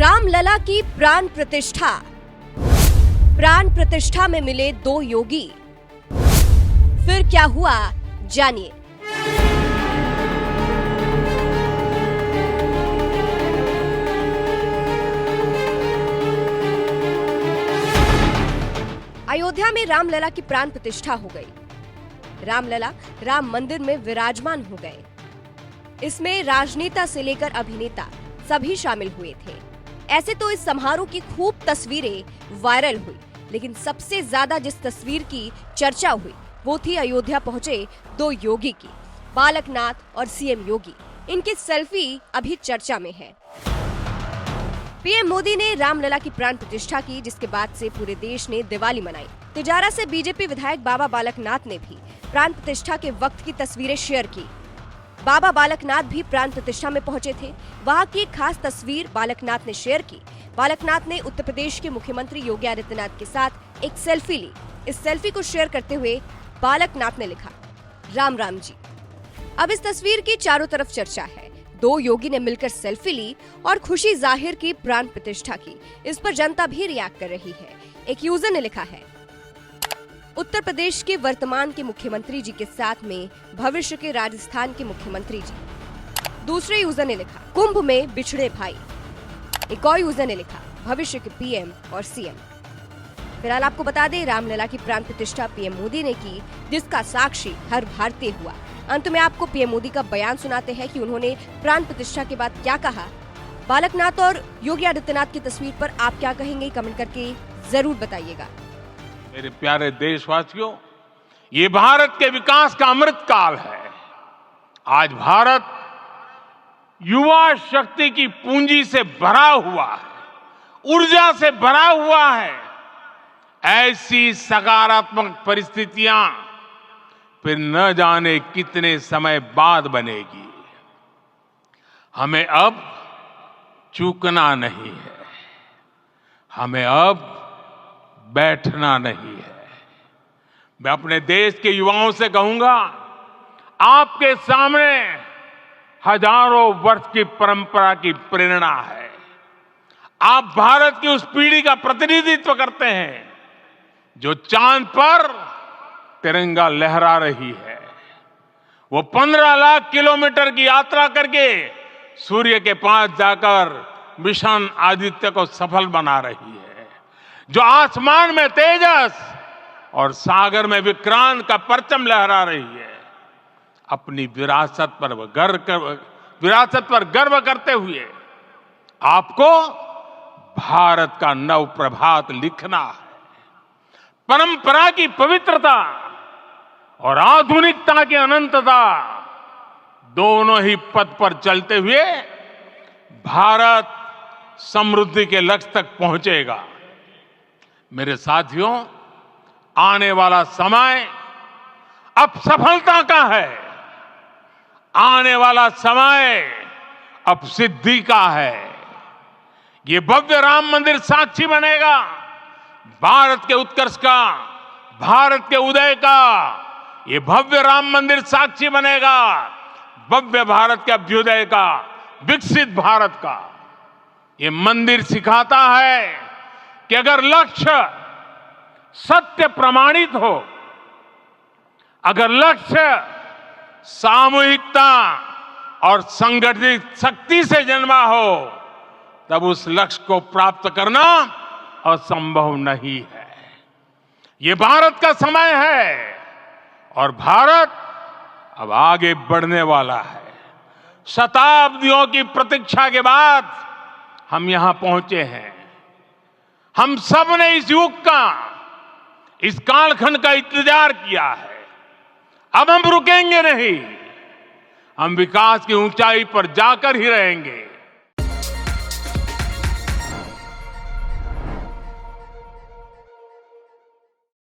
रामलला की प्राण प्रतिष्ठा। प्राण प्रतिष्ठा में मिले दो योगी, फिर क्या हुआ जानिए। अयोध्या में रामलला की प्राण प्रतिष्ठा हो गई। रामलला राम मंदिर में विराजमान हो गए। इसमें राजनेता से लेकर अभिनेता सभी शामिल हुए थे। ऐसे तो इस समारोह की खूब तस्वीरें वायरल हुई, लेकिन सबसे ज्यादा जिस तस्वीर की चर्चा हुई वो थी अयोध्या पहुंचे दो योगी की, बालकनाथ और सीएम योगी। इनकी सेल्फी अभी चर्चा में है। पीएम मोदी ने रामलला की प्राण प्रतिष्ठा की, जिसके बाद से पूरे देश ने दिवाली मनाई। तिजारा से बीजेपी विधायक बाबा बालकनाथ ने भी प्राण प्रतिष्ठा के वक्त की तस्वीरें शेयर की। बाबा बालकनाथ भी प्राण प्रतिष्ठा में पहुंचे थे। वहां की एक खास तस्वीर बालकनाथ ने शेयर की। बालकनाथ ने उत्तर प्रदेश के मुख्यमंत्री योगी आदित्यनाथ के साथ एक सेल्फी ली। इस सेल्फी को शेयर करते हुए बालकनाथ ने लिखा, राम राम जी। अब इस तस्वीर की चारों तरफ चर्चा है। दो योगी ने मिलकर सेल्फी ली और खुशी जाहिर की, प्राण प्रतिष्ठा की। इस पर जनता भी रिएक्ट कर रही है। एक यूजर ने लिखा है, उत्तर प्रदेश के वर्तमान के मुख्यमंत्री जी के साथ में भविष्य के राजस्थान के मुख्यमंत्री जी। दूसरे यूजर ने लिखा, कुंभ में बिछड़े भाई। एक और यूजर ने लिखा, भविष्य के पीएम और सीएम। फिलहाल आपको बता दें, रामलला की प्राण प्रतिष्ठा पीएम मोदी ने की, जिसका साक्षी हर भारतीय हुआ। अंत में आपको पीएम मोदी का बयान सुनाते हैं कि उन्होंने प्राण प्रतिष्ठा के बाद क्या कहा। बालकनाथ और योगी आदित्यनाथ की तस्वीर पर आप क्या कहेंगे, कमेंट करके जरूर बताइएगा। मेरे प्यारे देशवासियों, ये भारत के विकास का अमृत काल है। आज भारत युवा शक्ति की पूंजी से भरा हुआ है, ऊर्जा से भरा हुआ है। ऐसी सकारात्मक परिस्थितियां फिर न जाने कितने समय बाद बनेगी। हमें अब चूकना नहीं है, हमें अब बैठना नहीं है। मैं अपने देश के युवाओं से कहूंगा, आपके सामने हजारों वर्ष की परंपरा की प्रेरणा है। आप भारत की उस पीढ़ी का प्रतिनिधित्व करते हैं जो चांद पर तिरंगा लहरा रही है। वो 15 लाख किलोमीटर की यात्रा करके सूर्य के पास जाकर मिशन आदित्य को सफल बना रही है। जो आसमान में तेजस और सागर में विक्रांत का परचम लहरा रही है। अपनी विरासत पर गर्व करते हुए आपको भारत का नव प्रभात लिखना है। परंपरा की पवित्रता और आधुनिकता की अनंतता, दोनों ही पथ पर चलते हुए भारत समृद्धि के लक्ष्य तक पहुंचेगा। मेरे साथियों, आने वाला समय अब सफलता का है। आने वाला समय अब सिद्धि का है। ये भव्य राम मंदिर साक्षी बनेगा भारत के उत्कर्ष का, भारत के उदय का। ये भव्य राम मंदिर साक्षी बनेगा भव्य भारत के अभ्युदय का, विकसित भारत का। ये मंदिर सिखाता है कि अगर लक्ष्य सत्य प्रमाणित हो, अगर लक्ष्य सामूहिकता और संगठित शक्ति से जन्मा हो, तब उस लक्ष्य को प्राप्त करना असंभव नहीं है। ये भारत का समय है और भारत अब आगे बढ़ने वाला है। शताब्दियों की प्रतीक्षा के बाद हम यहां पहुंचे हैं। हम सब ने इस युग का, इस कालखंड का इंतजार किया है। अब हम रुकेंगे नहीं। हम विकास की ऊंचाई पर जाकर ही रहेंगे।